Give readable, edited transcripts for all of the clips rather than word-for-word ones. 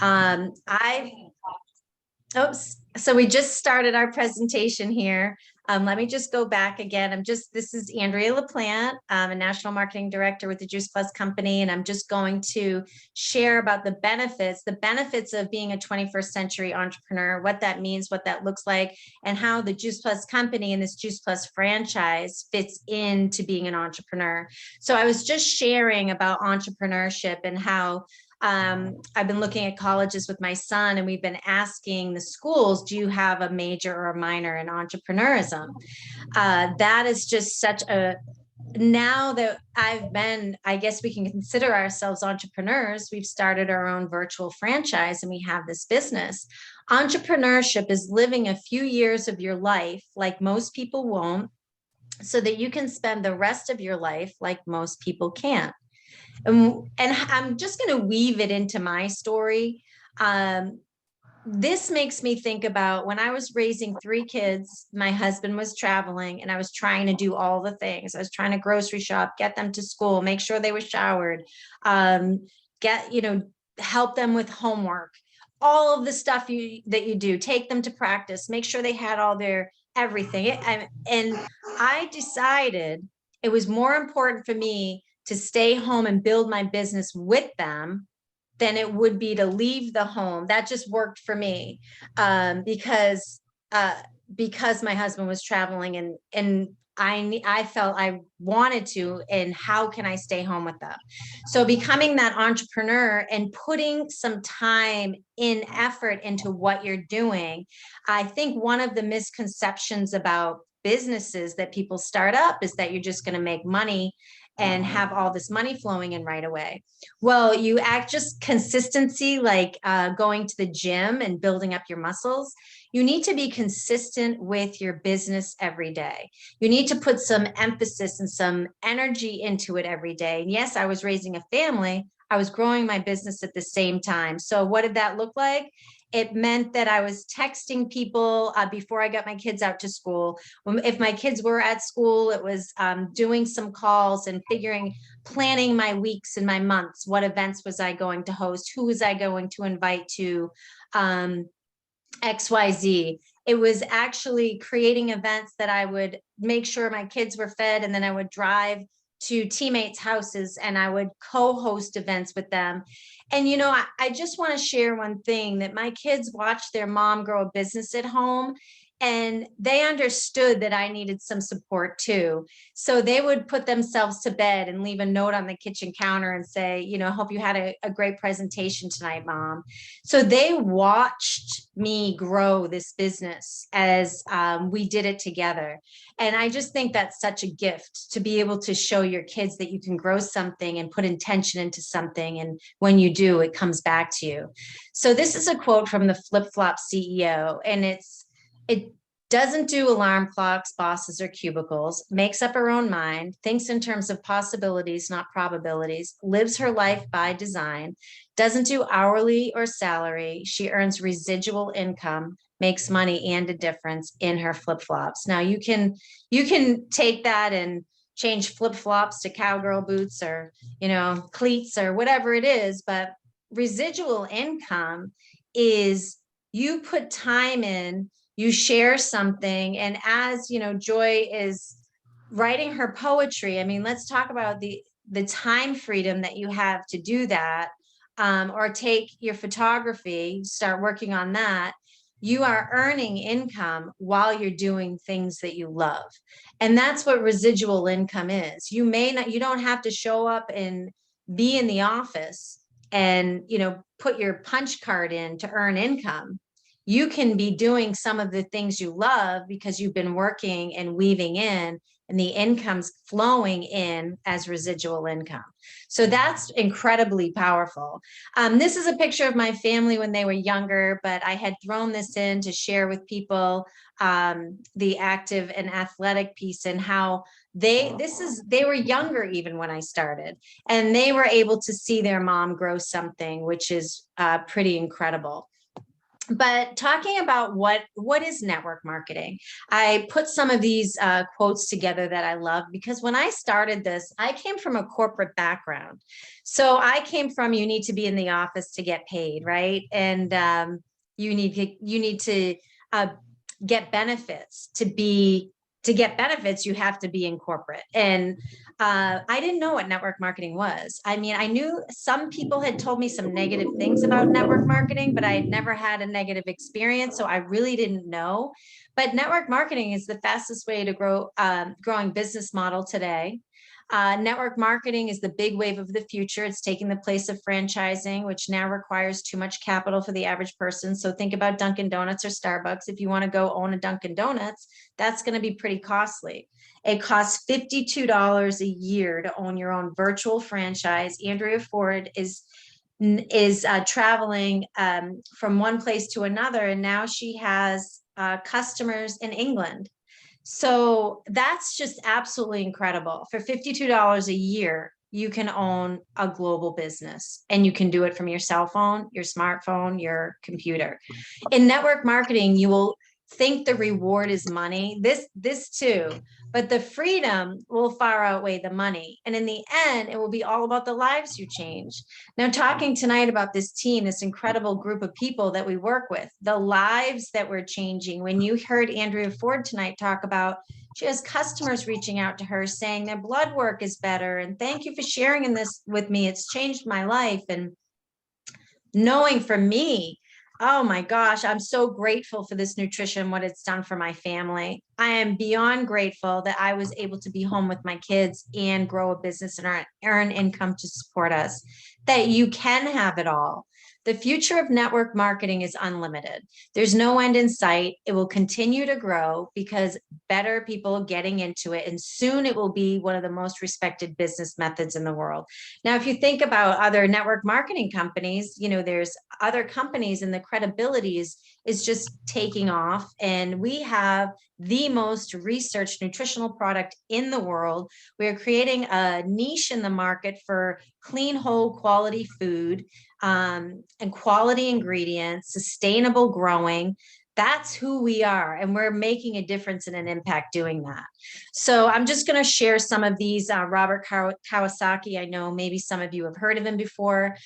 I Oops. So we just started our presentation here. Let me just go back again. This is Andrea LaPlante. I'm a national marketing director with the Juice Plus company, and I'm just going to share about the benefits of being a 21st century entrepreneur, what that means, what that looks like, and how the Juice Plus company and this Juice Plus franchise fits into being an entrepreneur. So I was just sharing about entrepreneurship and how I've been looking at colleges with my son, and we've been asking the schools, do you have a major or a minor in entrepreneurism? That is just now that I guess we can consider ourselves entrepreneurs. We've started our own virtual franchise and we have this business. Entrepreneurship is living a few years of your life like most people won't, so that you can spend the rest of your life like most people can't. And I'm just going to weave it into my story. This makes me think about when I was raising 3 kids, my husband was traveling and I was trying to do all the things. I was trying to grocery shop, get them to school, make sure they were showered, help them with homework, all of the stuff that you do, take them to practice, make sure they had all their everything. And I decided it was more important for me to stay home and build my business with them than it would be to leave the home. That just worked for me, because my husband was traveling, and I felt I wanted to, and how can I stay home with them? So becoming that entrepreneur and putting some time in effort into what you're doing. I think one of the misconceptions about businesses that people start up is that you're just going to make money and have all this money flowing in right away. Well, you act just consistency, like going to the gym and building up your muscles. You need to be consistent with your business every day. You need to put some emphasis and some energy into it every day. And yes, I was raising a family. I was growing my business at the same time. So what did that look like? It meant that I was texting people before I got my kids out to school. If my kids were at school, it was doing some calls and planning my weeks and my months. What events was I going to host? Who was I going to invite to XYZ? It was actually creating events that I would make sure my kids were fed, and then I would drive to teammates' houses and I would co-host events with them. And, I just want to share one thing, that my kids watched their mom grow a business at home, and they understood that I needed some support too. So they would put themselves to bed and leave a note on the kitchen counter and say, hope you had a great presentation tonight, Mom. So they watched me grow this business as we did it together. And I just think that's such a gift to be able to show your kids that you can grow something and put intention into something. And when you do, it comes back to you. So this is a quote from the Flip Flop CEO, and it doesn't do alarm clocks, bosses, or cubicles, makes up her own mind, thinks in terms of possibilities, not probabilities, lives her life by design, doesn't do hourly or salary. She earns residual income, makes money and a difference in her flip-flops. Now you can take that and change flip-flops to cowgirl boots or, cleats or whatever it is, but residual income is you put time in, you share something. And as Joy is writing her poetry, I mean, let's talk about the time freedom that you have to do that. Or take your photography, start working on that. You are earning income while you're doing things that you love. And that's what residual income is. You don't have to show up and be in the office and, put your punch card in to earn income. You can be doing some of the things you love because you've been working and weaving in, and the income's flowing in as residual income. So that's incredibly powerful. This is a picture of my family when they were younger, but I had thrown this in to share with people the active and athletic piece, and how they were younger even when I started, and they were able to see their mom grow something, which is pretty incredible. But talking about what is network marketing, I put some of these quotes together that I love, because when I started this, I came from a corporate background. So I came from, you need to be in the office to get paid, right? And you need to uh, get benefits. To get benefits, you have to be in corporate. And I didn't know what network marketing was. I mean, I knew some people had told me some negative things about network marketing, but I had never had a negative experience. So I really didn't know. But network marketing is the fastest way to grow, growing business model today. Network marketing is the big wave of the future. It's taking the place of franchising, which now requires too much capital for the average person. So think about Dunkin' Donuts or Starbucks. If you want to go own a Dunkin' Donuts, that's going to be pretty costly. It costs $52 a year to own your own virtual franchise. Andrea Ford is traveling from one place to another, and now she has customers in England. So that's just absolutely incredible. For $52 a year, you can own a global business, and you can do it from your cell phone, your smartphone, your computer. In network marketing, you will think the reward is money. This too, but the freedom will far outweigh the money. And in the end, it will be all about the lives you change. Now, talking tonight about this team, this incredible group of people that we work with, the lives that we're changing. When you heard Andrea Ford tonight talk about, she has customers reaching out to her saying their blood work is better, and thank you for sharing in this with me. It's changed my life. And knowing for me, oh my gosh, I'm so grateful for this nutrition, what it's done for my family. I am beyond grateful that I was able to be home with my kids and grow a business and earn income to support us, that you can have it all. The future of network marketing is unlimited. There's no end in sight. It will continue to grow because better people are getting into it, and soon it will be one of the most respected business methods in the world. Now, if you think about other network marketing companies, there's other companies, and the credibility is just taking off. And we have the most researched nutritional product in the world. We are creating a niche in the market for clean, whole, quality food, and quality ingredients, sustainable growing. That's who we are, and we're making a difference and an impact doing that. So I'm just going to share some of these. Robert Kawasaki, I know maybe some of you have heard of him before.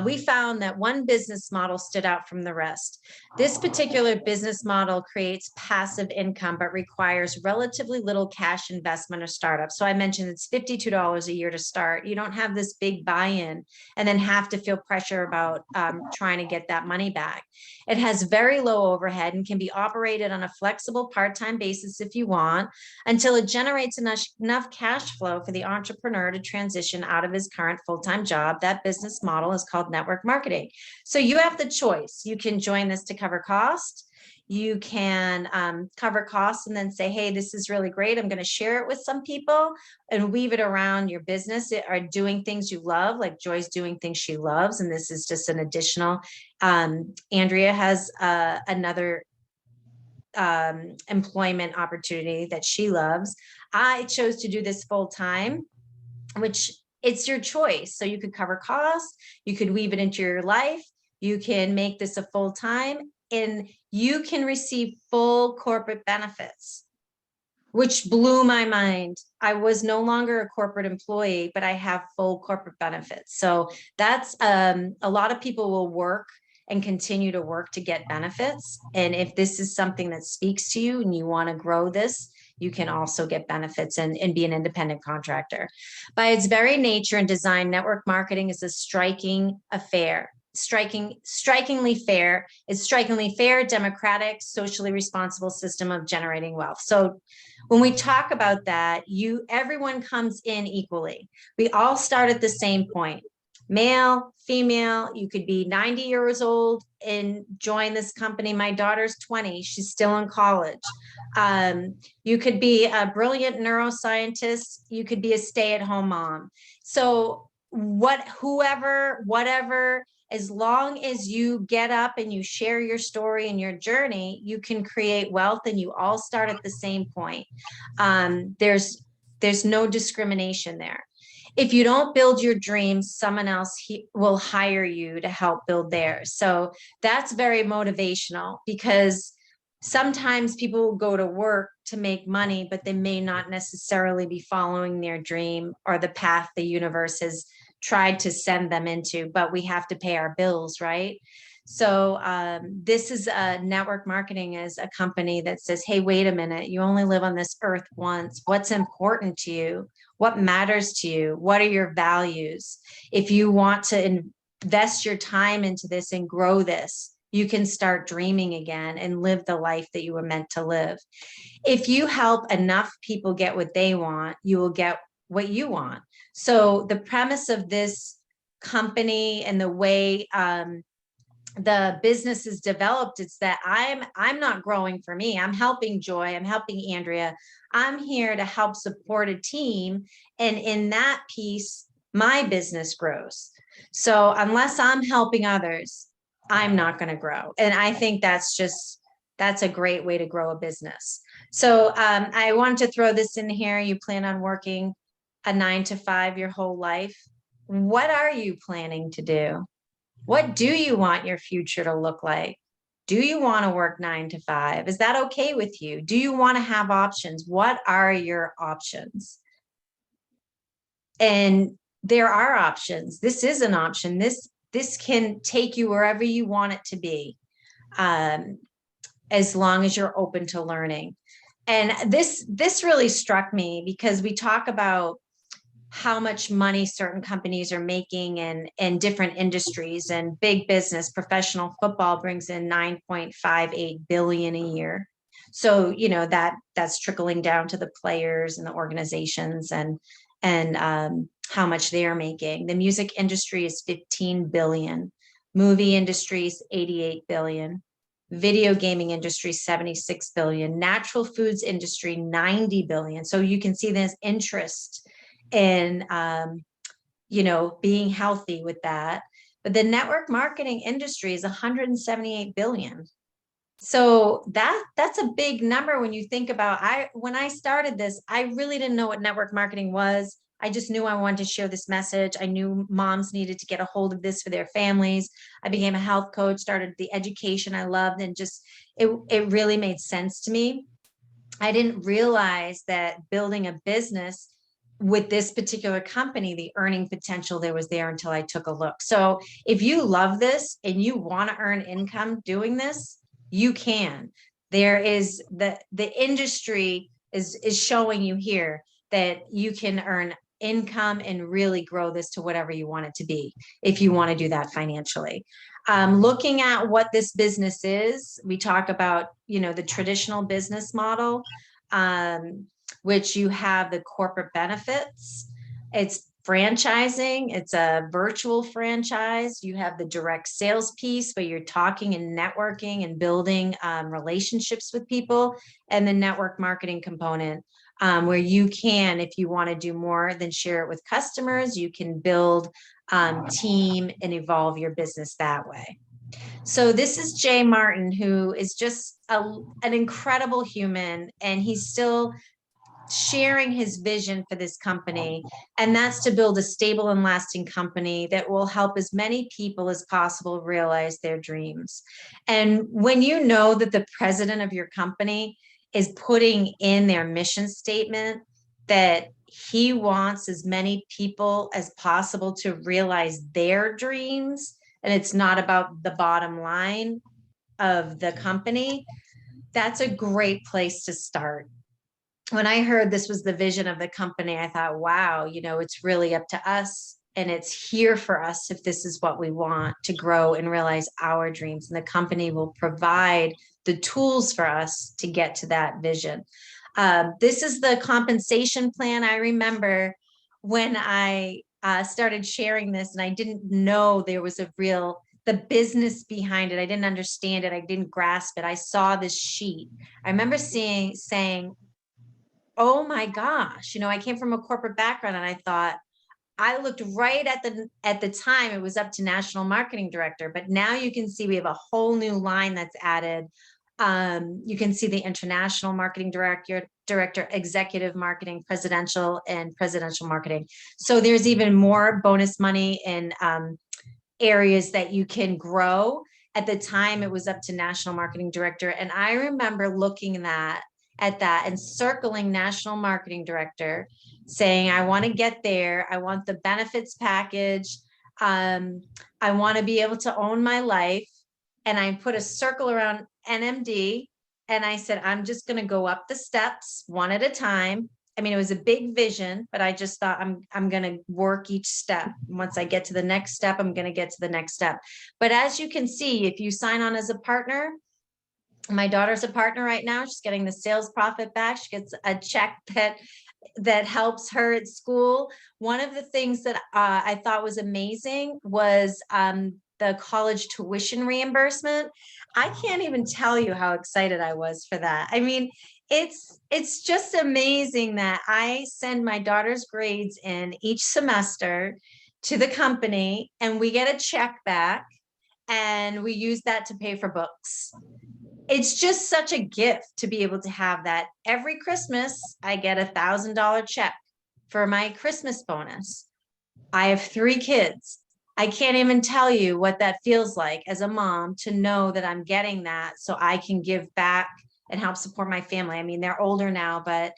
We found that one business model stood out from the rest. This particular business model creates passive income, but requires relatively little cash investment or startup. So I mentioned it's $52 a year to start. You don't have this big buy-in and then have to feel pressure about trying to get that money back. It has very low overhead and can be operated on a flexible part-time basis if you want, until it generates enough cash flow for the entrepreneur to transition out of his current full-time job. That business model is called network marketing. So you have the choice. You can join this to cover cost. You can cover costs and then say, hey, this is really great. I'm going to share it with some people and weave it around your business, or doing things you love, like Joy's doing things she loves. And this is just an additional. Andrea has another employment opportunity that she loves. I chose to do this full time, which it's your choice. So you could cover costs, you could weave it into your life, you can make this a full time, and you can receive full corporate benefits, which blew my mind. I was no longer a corporate employee, but I have full corporate benefits. So that's a lot of people will work and continue to work to get benefits. And if this is something that speaks to you and you want to grow this, you can also get benefits and be an independent contractor. By its very nature and design, network marketing is a striking affair. Strikingly fair. It's strikingly fair, democratic, socially responsible system of generating wealth. So when we talk about that, everyone comes in equally. We all start at the same point. Male, female, you could be 90 years old and join this company. My daughter's 20, she's still in college. You could be a brilliant neuroscientist, you could be a stay-at-home mom. So whatever, as long as you get up and you share your story and your journey, you can create wealth, and you all start at the same point. There's no discrimination there. If you don't build your dreams, someone else will hire you to help build theirs. So that's very motivational, because sometimes people will go to work to make money, but they may not necessarily be following their dream or the path the universe has tried to send them into, but we have to pay our bills, right? So this is network marketing is a company that says, hey, wait a minute, you only live on this earth once. What's important to you? What matters to you? What are your values? If you want to invest your time into this and grow this, you can start dreaming again and live the life that you were meant to live. If you help enough people get what they want, you will get what you want. So the premise of this company and the way the business is developed, it's that I'm not growing for me. I'm helping Joy. I'm helping Andrea. I'm here to help support a team. And in that piece, my business grows. So unless I'm helping others, I'm not going to grow. And I think that's a great way to grow a business. So I wanted to throw this in here. You plan on working a 9 to 5 your whole life. What are you planning to do? What do you want your future to look like? Do you want to work 9 to 5? Is that okay with you? Do you want to have options? What are your options? And there are options. This is an option. This can take you wherever you want it to be, as long as you're open to learning. And this really struck me, because we talk about how much money certain companies are making in different industries, and big business. Professional football brings in 9.58 billion a year. So, that's trickling down to the players and the organizations, and how much they are making. The music industry is 15 billion. Movie industry is 88 billion. Video gaming industry, 76 billion. Natural foods industry, 90 billion. So you can see this interest in being healthy with that. But the network marketing industry is 178 billion. So that's a big number when you think about, when I started this, I really didn't know what network marketing was. I just knew I wanted to share this message. I knew moms needed to get a hold of this for their families. I became a health coach, started the education I loved, and just it really made sense to me. I didn't realize that building a business with this particular company, the earning potential there was there until I took a look. So if you love this and you want to earn income doing this, you can. There is the industry is showing you here that you can earn income and really grow this to whatever you want it to be, if you want to do that financially. Looking at what this business is, we talk about, the traditional business model, which you have the corporate benefits. It's franchising. It's a virtual franchise. You have the direct sales piece where you're talking and networking and building relationships with people, and the network marketing component, where you can, if you want to do more than share it with customers, you can build team and evolve your business that way. So this is Jay Martin, who is just an incredible human, and he's still sharing his vision for this company, and that's to build a stable and lasting company that will help as many people as possible realize their dreams. And when you know that the president of your company is putting in their mission statement that he wants as many people as possible to realize their dreams, and it's not about the bottom line of the company, that's a great place to start. When I heard this was the vision of the company, I thought, wow, it's really up to us, and it's here for us if this is what we want to grow and realize our dreams. And the company will provide the tools for us to get to that vision. This is the compensation plan. I remember when I started sharing this, and I didn't know there was the business behind it. I didn't understand it. I didn't grasp it. I saw this sheet. I remember saying, oh my gosh, I came from a corporate background, and I thought, I looked right at the time, it was up to national marketing director, but now you can see we have a whole new line that's added You can see the international marketing director, executive marketing, presidential, and presidential marketing. So there's even more bonus money in areas that you can grow. At the time, it was up to national marketing director. And I remember looking at that and circling national marketing director, saying, I want to get there. I want the benefits package. I want to be able to own my life. And I put a circle around NMD. And I said, I'm just going to go up the steps one at a time. I mean, it was a big vision, but I just thought I'm going to work each step. Once I get to the next step, I'm going to get to the next step. But as you can see, if you sign on as a partner, my daughter's a partner right now. She's getting the sales profit back. She gets a check that helps her at school. One of the things that I thought was amazing was the college tuition reimbursement. I can't even tell you how excited I was for that. I mean, it's just amazing that I send my daughter's grades in each semester to the company, and we get a check back, and we use that to pay for books. It's just such a gift to be able to have that. Every Christmas, I get $1,000 check for my Christmas bonus. I have 3 kids. I can't even tell you what that feels like as a mom to know that I'm getting that so I can give back and help support my family. I mean, they're older now, but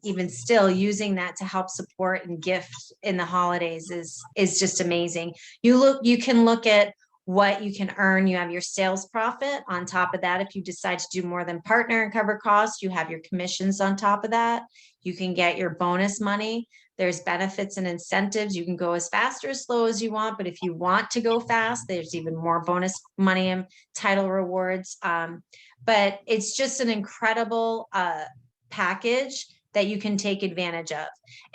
even still using that to help support and gift in the holidays is just amazing. You can look at what you can earn. You have your sales profit on top of that. If you decide to do more than partner and cover costs, you have your commissions on top of that. You can get your bonus money. There's benefits and incentives. You can go as fast or as slow as you want, but if you want to go fast, there's even more bonus money and title rewards. But it's just an incredible package that you can take advantage of.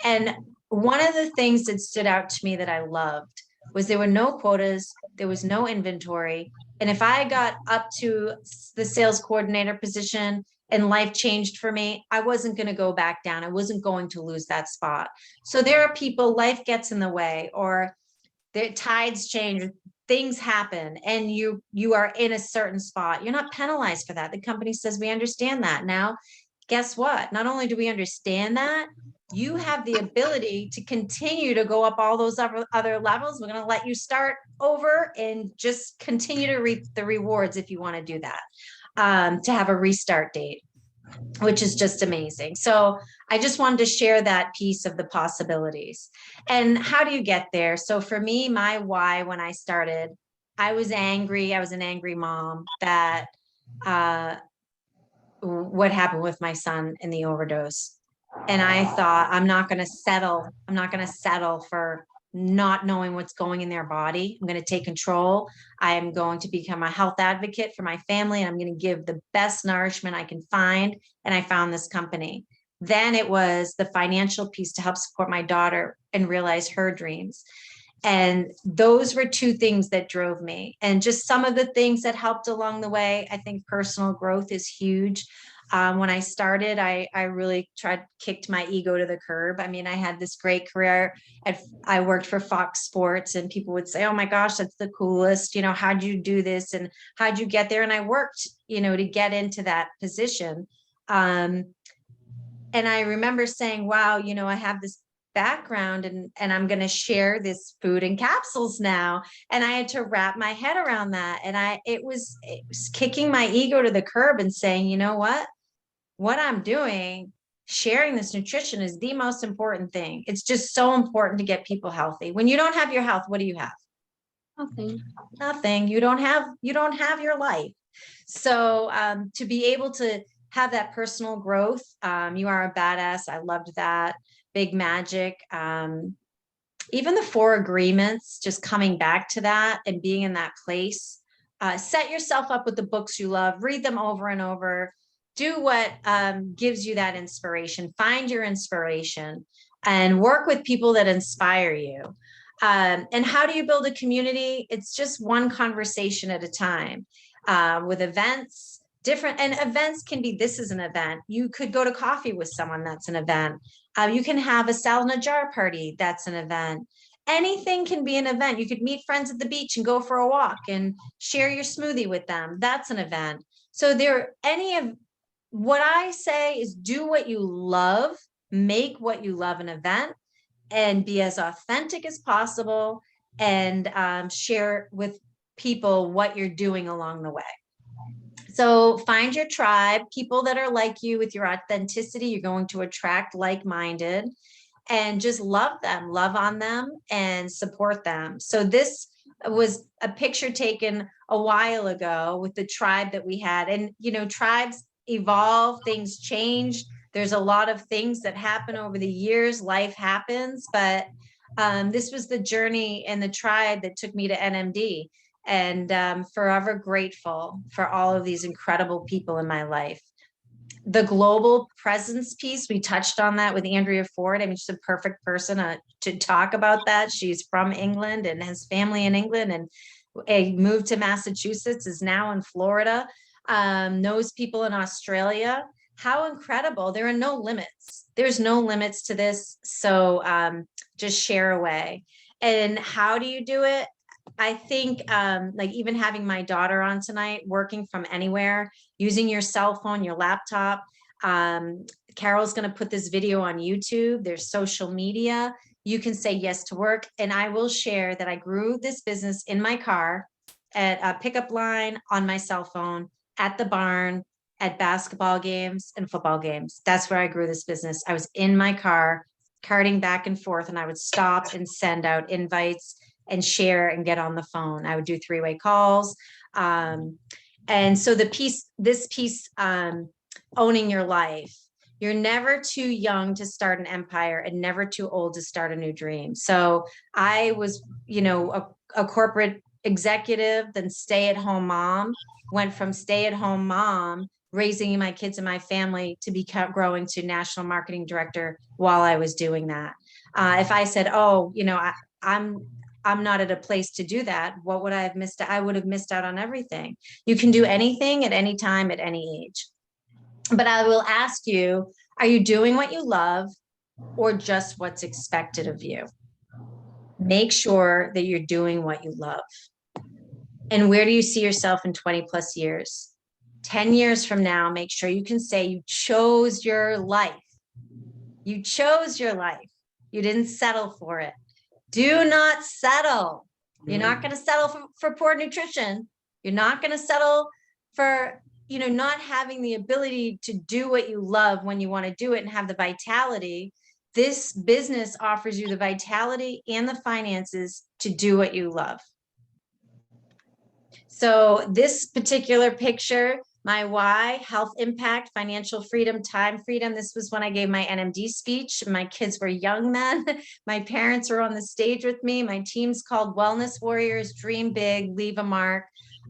And one of the things that stood out to me that I loved was there were no quotas, there was no inventory. And if I got up to the sales coordinator position and life changed for me, I wasn't going to go back down. I wasn't going to lose that spot. So there are people, life gets in the way, or the tides change, things happen, and you are in a certain spot. You're not penalized for that. The company says, we understand that. Now, guess what? Not only do we understand that, you have the ability to continue to go up all those other levels. We're going to let you start over and just continue to reap the rewards if you want to do that, to have a restart date, which is just amazing. So I just wanted to share that piece of the possibilities. And how do you get there? So for me, my why when I started, I was angry. I was an angry mom that what happened with my son in the overdose. And I thought, I'm not going to settle. I'm not going to settle for not knowing what's going in their body. I'm going to take control. I am going to become a health advocate for my family, and I'm going to give the best nourishment I can find. And I found this company. Then it was the financial piece to help support my daughter and realize her dreams. And those were 2 things that drove me. And just some of the things that helped along the way. I think personal growth is huge. When I started, I really kicked my ego to the curb. I mean, I had this great career. I worked for Fox Sports, and people would say, oh my gosh, that's the coolest. You know, how'd you do this? And how'd you get there? And I worked, to get into that position. And I remember saying, wow, I have this background and I'm going to share this food in capsules now. And I had to wrap my head around that. And it was kicking my ego to the curb and saying, you know what I'm doing, sharing this nutrition is the most important thing. It's just so important to get people healthy. When you don't have your health, what do you have? Nothing. You don't have your life. So to be able to have that personal growth, you are a badass. I loved that. Big Magic. Even the 4 agreements, just coming back to that and being in that place. Set yourself up with the books you love, read them over and over. Do what gives you that inspiration. Find your inspiration and work with people that inspire you. And how do you build a community? It's just one conversation at a time, with events. And events can be, this is an event. You could go to coffee with someone, that's an event. You can have a salad in a jar party, that's an event. Anything can be an event. You could meet friends at the beach and go for a walk and share your smoothie with them. That's an event. So there, any of what I say is do what you love, make what you love an event, and be as authentic as possible, and share with people what you're doing along the way. So find your tribe, people that are like you with your authenticity. You're going to attract like-minded, and just love them, love on them, and support them. So this was a picture taken a while ago with the tribe that we had. And, tribes evolve, things change. There's a lot of things that happen over the years, life happens, but this was the journey and the tribe that took me to NMD. And forever grateful for all of these incredible people in my life. The global presence piece, we touched on that with Andrea Ford. I mean, she's a perfect person to talk about that. She's from England and has family in England, and moved to Massachusetts, is now in Florida, knows people in Australia. How incredible. There are no limits. There's no limits to this. So just share away. And how do you do it? I think like even having my daughter on tonight, working from anywhere, using your cell phone, your laptop. Carol's going to put this video on YouTube. There's social media. You can say yes to work. And I will share that I grew this business in my car, at a pickup line, on my cell phone, at the barn, at basketball games and football games. That's where I grew this business. I was in my car, carting back and forth, and I would stop and send out invites and share and get on the phone. I would do three-way calls. And so this piece, owning your life, you're never too young to start an empire and never too old to start a new dream. So I was, a corporate executive, then stay-at-home mom, went from stay-at-home mom, raising my kids and my family, to growing to national marketing director while I was doing that. If I said, I'm not at a place to do that, what would I have missed? I would have missed out on everything. You can do anything at any time, at any age. But I will ask you, are you doing what you love or just what's expected of you? Make sure that you're doing what you love. And where do you see yourself in 20 plus years? 10 years from now, make sure you can say you chose your life. You chose your life. You didn't settle for it. Do not settle. You're not going to settle for poor nutrition. You're not going to settle for, not having the ability to do what you love when you want to do it and have the vitality. This business offers you the vitality and the finances to do what you love. So this particular picture, my why: health impact, financial freedom, time freedom. This was when I gave my NMD speech. My kids were young then. My parents were on the stage with me. My team's called Wellness Warriors, Dream Big, Leave a Mark.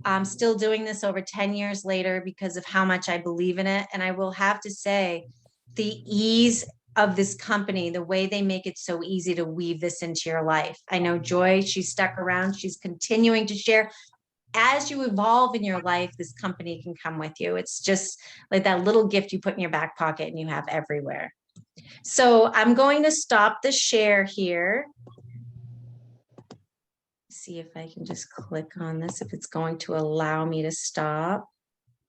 I'm still doing this over 10 years later because of how much I believe in it. And I will have to say, the ease of this company, the way they make it so easy to weave this into your life. I know Joy, she's stuck around. She's continuing to share. As you evolve in your life, this company can come with you. It's just like that little gift you put in your back pocket and you have everywhere. So I'm going to stop the share here. See if I can just click on this, if it's going to allow me to stop.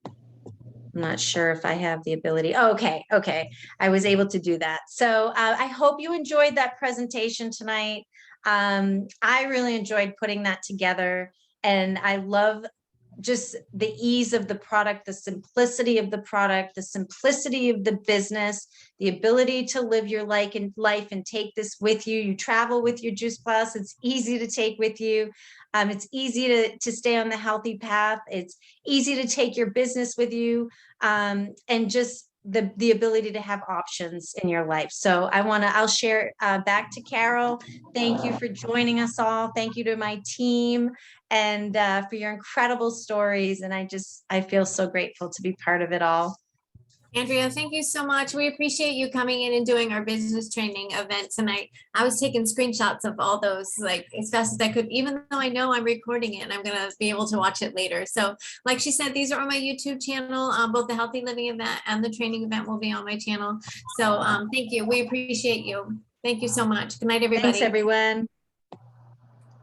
I'm not sure if I have the ability. Oh, okay. I was able to do that. So I hope you enjoyed that presentation tonight. I really enjoyed putting that together. And I love just the ease of the product, the simplicity of the product, the simplicity of the business, the ability to live your life and take this with you. You travel with your Juice Plus. It's easy to take with you. It's easy to stay on the healthy path. It's easy to take your business with you, and just the ability to have options in your life. So I'll share back to Carol. Thank you for joining us all. Thank you to my team, and for your incredible stories. And I feel so grateful to be part of it all. Andrea, thank you so much. We appreciate you coming in and doing our business training event tonight. I was taking screenshots of all those like as fast as I could, even though I know I'm recording it and I'm going to be able to watch it later. So like she said, these are on my YouTube channel. Both the Healthy Living event and the training event will be on my channel. So thank you. We appreciate you. Thank you so much. Good night, everybody. Thanks, everyone.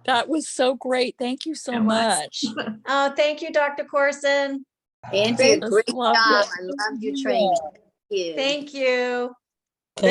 That was so great. Thank you so It was. much. Oh, thank you, Dr. Corson. Angie, Just great loved job. it. I love your training. Thank you. Thank you.